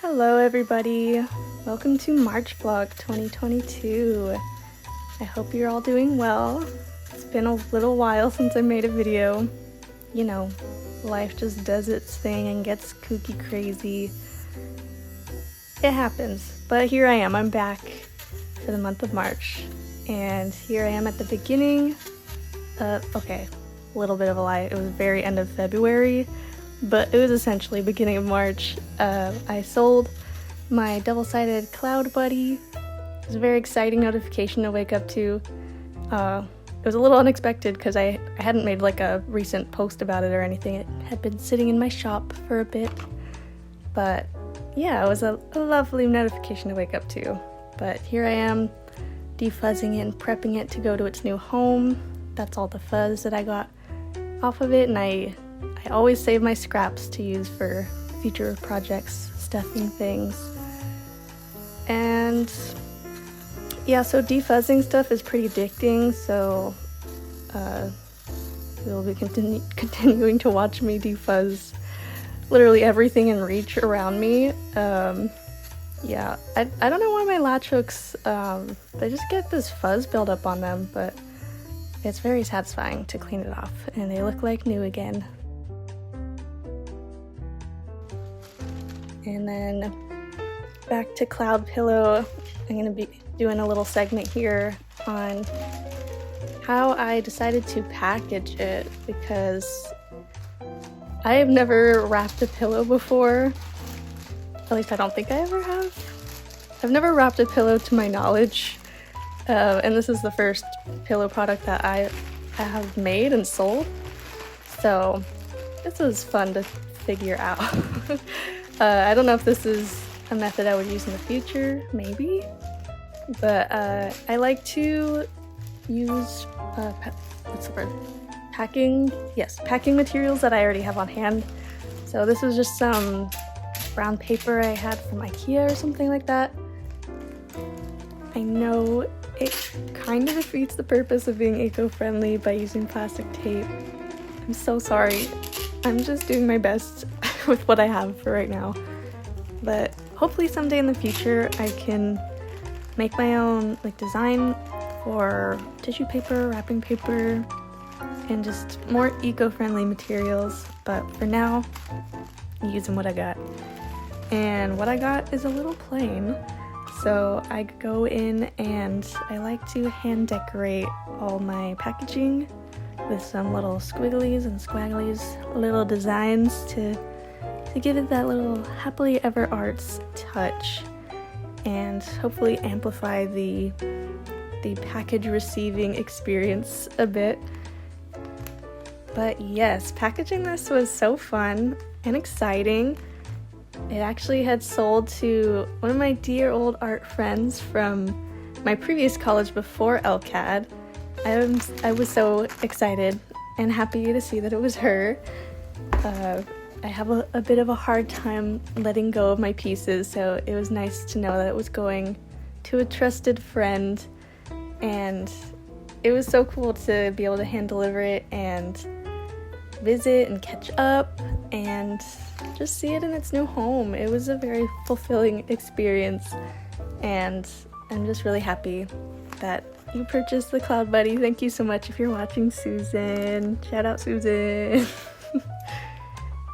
Hello everybody, welcome to March Vlog 2022. I hope you're all doing well. It's been a little while since I made a video. You know, life just does its thing and gets kooky crazy. It happens, but here I am, I'm back for the month of March. And here I am at the beginning okay, a little bit of a lie, it was very end of February. But it was essentially beginning of March. I sold my double-sided cloud buddy. It was a very exciting notification to wake up to. It was a little unexpected because I hadn't made like a recent post about it or anything. It had been sitting in my shop for a bit. But yeah, it was a lovely notification to wake up to. But here I am defuzzing it and prepping it to go to its new home. That's all the fuzz that I got off of it, and I always save my scraps to use for future projects, stuffing things. And yeah, so defuzzing stuff is pretty addicting, so you'll be continuing to watch me defuzz literally everything in reach around me. Yeah, I don't know why my latch hooks, they just get this fuzz buildup on them, but it's very satisfying to clean it off, and they look like new again. And then back to Cloud Pillow, I'm going to be doing a little segment here on how I decided to package it, because I have never wrapped a pillow before. At least I don't think I ever have. I've never wrapped a pillow to my knowledge, and this is the first pillow product that I have made and sold, so this was fun to figure out. I don't know if this is a method I would use in the future, maybe, but I like to use, what's the word? Packing materials that I already have on hand. So this was just some brown paper I had from IKEA or something like that. I know it kind of defeats the purpose of being eco-friendly by using plastic tape. I'm so sorry. I'm just doing my best with what I have for right now, but hopefully someday in the future I can make my own like design for tissue paper, wrapping paper, and just more eco-friendly materials. But for now, I'm using what I got, and what I got is a little plain, so I go in and I like to hand decorate all my packaging with some little squigglies and squagglies, little designs to give it that little happily ever arts touch, and hopefully amplify the package receiving experience a bit. But yes, packaging this was so fun and exciting. It actually had sold to one of my dear old art friends from my previous college before LCAD. I was so excited and happy to see that it was her. I have a bit of a hard time letting go of my pieces, so it was nice to know that it was going to a trusted friend, and it was so cool to be able to hand deliver it and visit and catch up and just see it in its new home. It was a very fulfilling experience, and I'm just really happy that you purchased the Cloud Buddy. Thank you so much if you're watching, Susan. Shout out, Susan.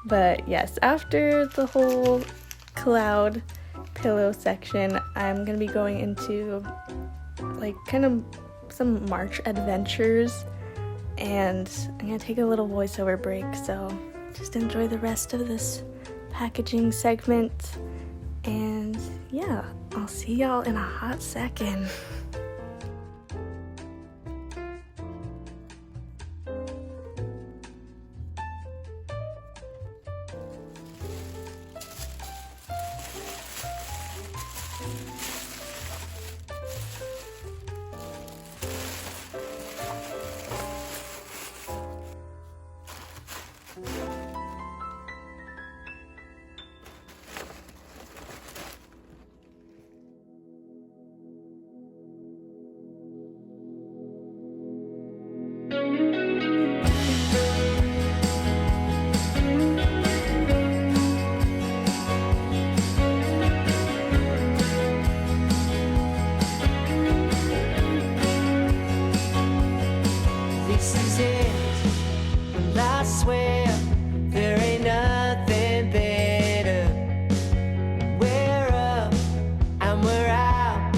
But yes, after the whole cloud pillow section, I'm gonna be going into like kind of some March adventures, and I'm gonna take a little voiceover break, so just enjoy the rest of this packaging segment, and yeah, I'll see y'all in a hot second. friends. Well, I swear there ain't nothing better. We're up and we're out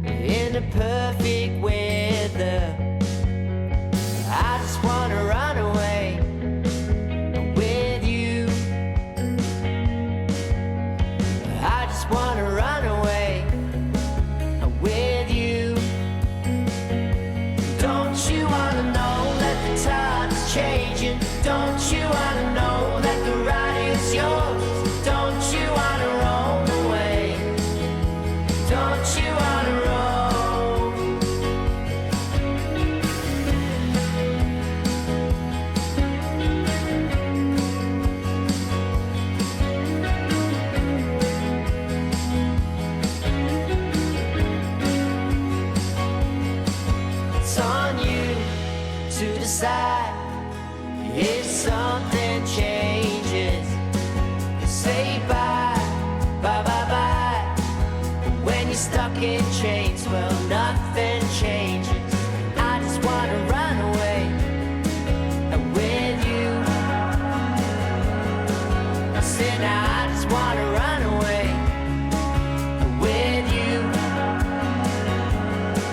in the perfect weather. I just wanna run away with you. I just wanna run away with you. Don't you wanna know that the tide's changing? Don't you wanna know that the ride is yours? Don't you wanna roll away? Don't you wanna roll? It's on you to decide if something changes. Say bye, bye, bye, bye. When you're stuck in chains, well, nothing changes. I just wanna run away with you. I said, now I just wanna run away with you.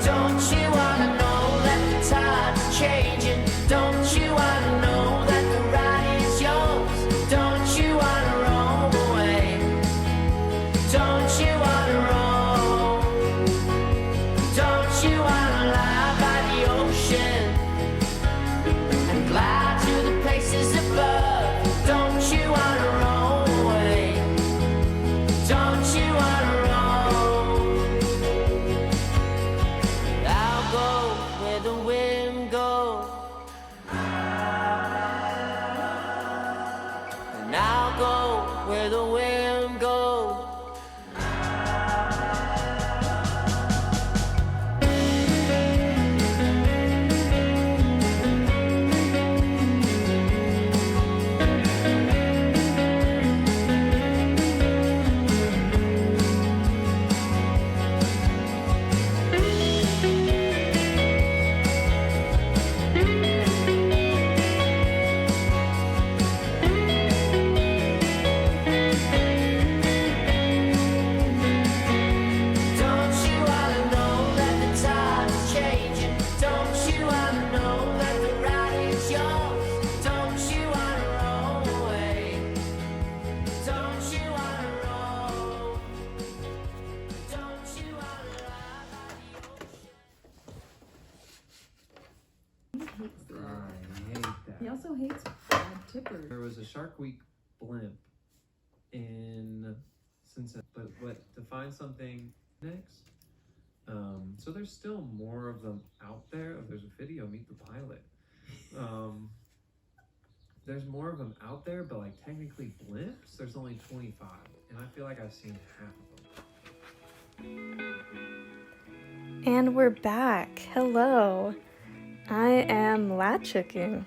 Don't you wanna know that the tide's changing? Don't you wanna know that the ride is yours? Don't you wanna roll away? Don't you wanna roll? Don't you wanna lie by the ocean and glide to the places above? Don't you wanna roll away? Don't you wanna roll? I'll go where the wind goes, and I'll go where the wind goes. Don't you wanna know that the tide's changing? Don't you wanna know that the ride is yours? Don't you wanna roll away? Don't you wanna roll? Don't you wanna lie by the ocean? I hate that. He also hates bad tippers. There was a Shark Week blimp in Cincinnati, but to find something next. So there's still more of them out there. There's a video, Meet the Pilot. There's more of them out there, but like technically blimps, there's only 25, and I feel like I've seen half of them. And we're back. Hello. I am latch hooking.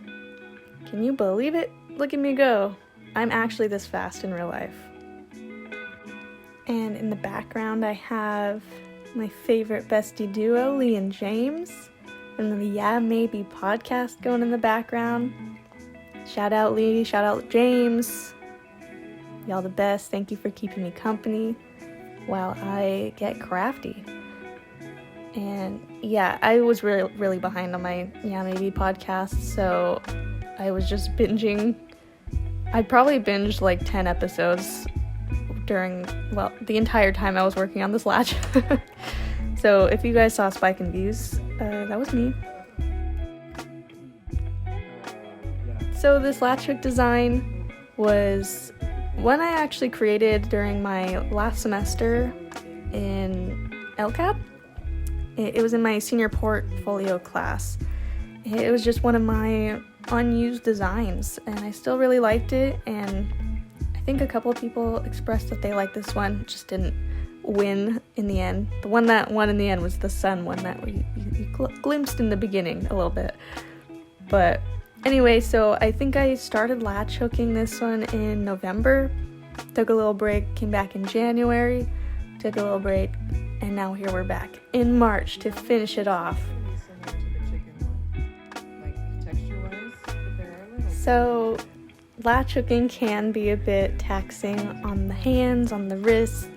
Can you believe it? Look at me go. I'm actually this fast in real life. And in the background, I have my favorite bestie duo, Lee and James, and the Yeah Maybe podcast going in the background. Shout out Lee, shout out James. Y'all the best. Thank you for keeping me company while I get crafty. And yeah, I was really behind on my Yeah Maybe podcast, so I was just binging. I'd probably binged like 10 episodes during, well, the entire time I was working on this latch. So if you guys saw spike in views, that was me. So this latch hook design was one I actually created during my last semester in LCAP. It was in my senior portfolio class. It was just one of my unused designs, and I still really liked it, and I think a couple of people expressed that they liked this one, just didn't win in the end. The one that won in the end was the sun one that you glimpsed in the beginning a little bit. But anyway, so I think I started latch hooking this one in November, took a little break, came back in January, took a little break, and now here we're back in March to finish it off. Similar to the chicken one, like texture-wise. So latch hooking can be a bit taxing on the hands, on the wrists.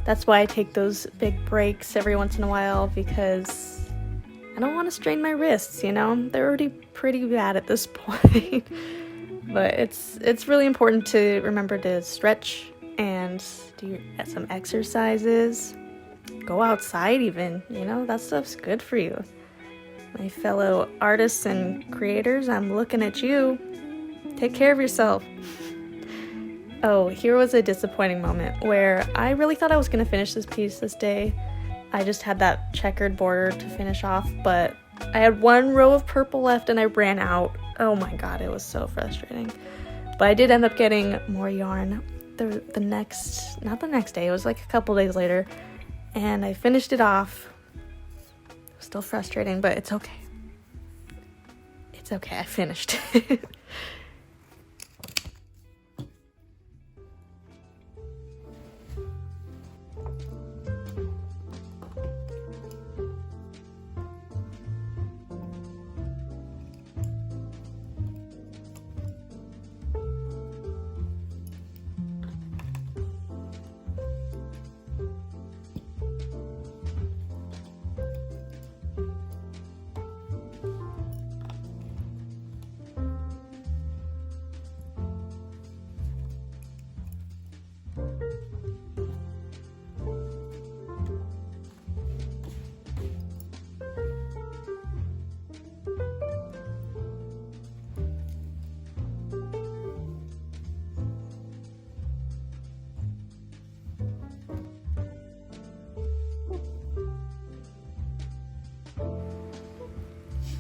That's why I take those big breaks every once in a while, because I don't want to strain my wrists, you know? They're already pretty bad at this point. But it's really important to remember to stretch and do some exercises. Go outside even, you know? That stuff's good for you. My fellow artists and creators, I'm looking at you. Take care of yourself. Oh, here was a disappointing moment where I really thought I was going to finish this piece this day. I just had that checkered border to finish off, but I had one row of purple left and I ran out. Oh my god, it was so frustrating. But I did end up getting more yarn not the next day, it was like a couple days later, and I finished it off. It was still frustrating, but it's okay. It's okay, I finished it.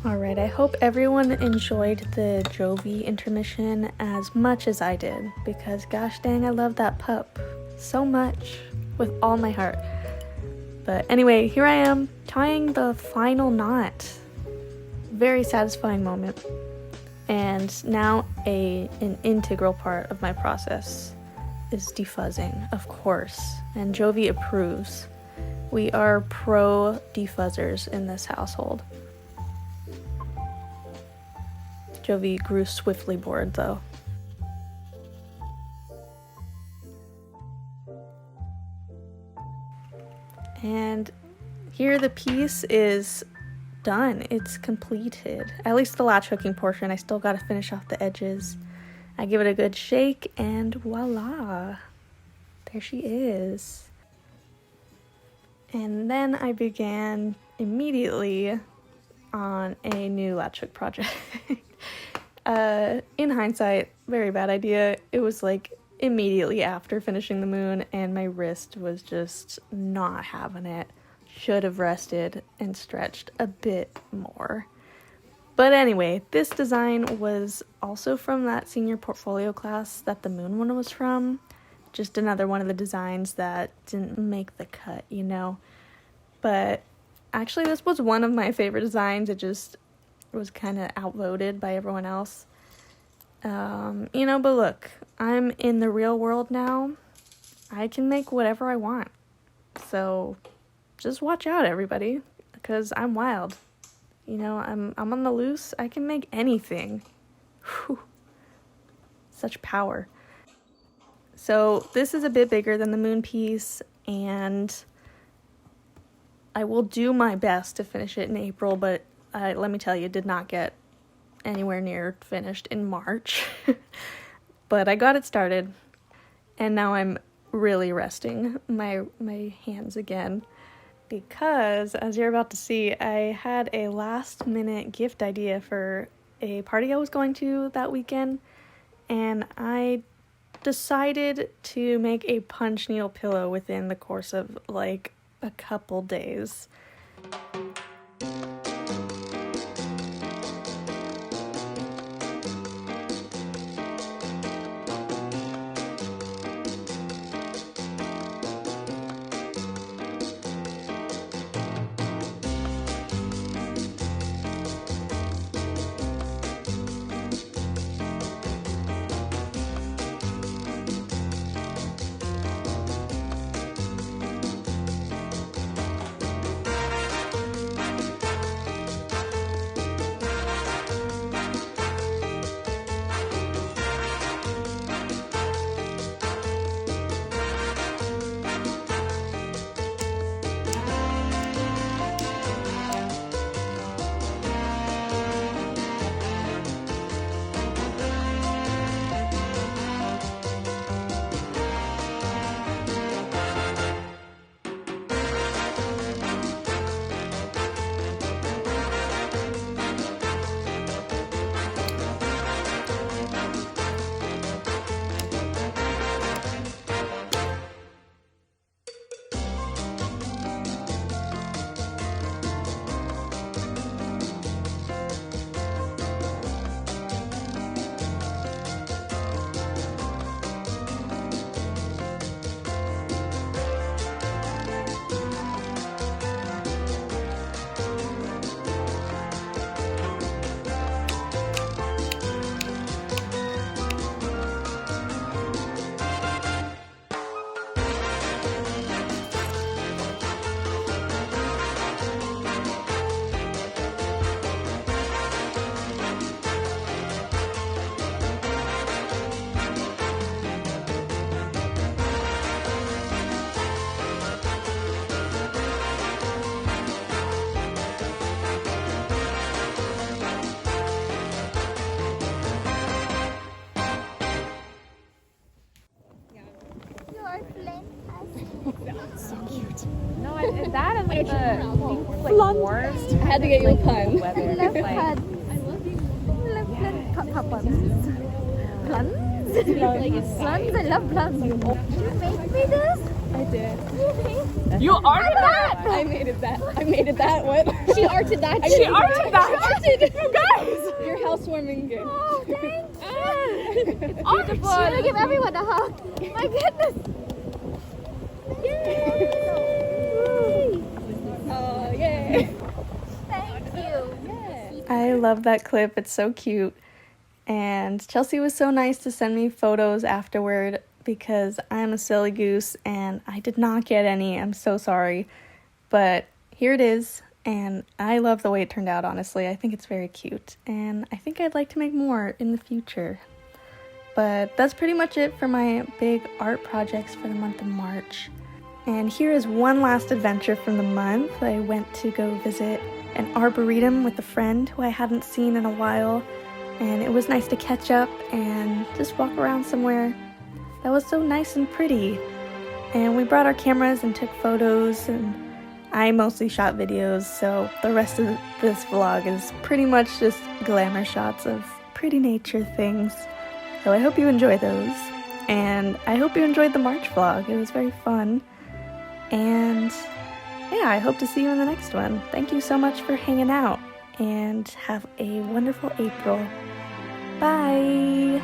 Alright, I hope everyone enjoyed the Jovi intermission as much as I did, because gosh dang, I love that pup so much with all my heart. But anyway, here I am tying the final knot. Very satisfying moment. And now an integral part of my process is defuzzing, of course, and Jovi approves. We are pro defuzzers in this household. Jovi grew swiftly bored, though. And here the piece is done. It's completed. At least the latch hooking portion. I still gotta finish off the edges. I give it a good shake, and voila! There she is. And then I began immediately on a new latch hook project. In hindsight, very bad idea. It was like immediately after finishing the moon, and my wrist was just not having it. Should have rested and stretched a bit more. But anyway, this design was also from that senior portfolio class that the moon one was from. Just another one of the designs that didn't make the cut, you know. But actually, this was one of my favorite designs. It just was kind of outvoted by everyone else. You know, but look, I'm in the real world now. I can make whatever I want. So just watch out, everybody, because I'm wild. You know, I'm on the loose. I can make anything. Whew. Such power. So this is a bit bigger than the moon piece, and I will do my best to finish it in April, but let me tell you, it did not get anywhere near finished in March. But I got it started, and now I'm really resting my hands again, because as you're about to see, I had a last minute gift idea for a party I was going to that weekend, and I decided to make a punch needle pillow within the course of like a couple days. That and like the worst. I had to get you a pun. Weather. Love Like, pun. Love puns. Plums? Plums, I love plums. You made me this? I did. you arted that? I made it that. I made it that. What? She arted that. She arted that. Arted. You guys. Your housewarming gift. Oh, thank you. It's beautiful. I'm gonna give everyone a hug. My goodness. Yay! Oh, yay. Thank you. I love that clip. It's so cute. And Chelsea was so nice to send me photos afterward because I'm a silly goose and I did not get any. I'm so sorry. But here it is. And I love the way it turned out, honestly. I think it's very cute. And I think I'd like to make more in the future. But that's pretty much it for my big art projects for the month of March. And here is one last adventure from the month. I went to go visit an arboretum with a friend who I hadn't seen in a while. And it was nice to catch up and just walk around somewhere that was so nice and pretty. And we brought our cameras and took photos, and I mostly shot videos, so the rest of this vlog is pretty much just glamour shots of pretty nature things. So I hope you enjoy those. And I hope you enjoyed the March vlog. It was very fun. And yeah, I hope to see you in the next one. Thank you so much for hanging out, and have a wonderful April. Bye!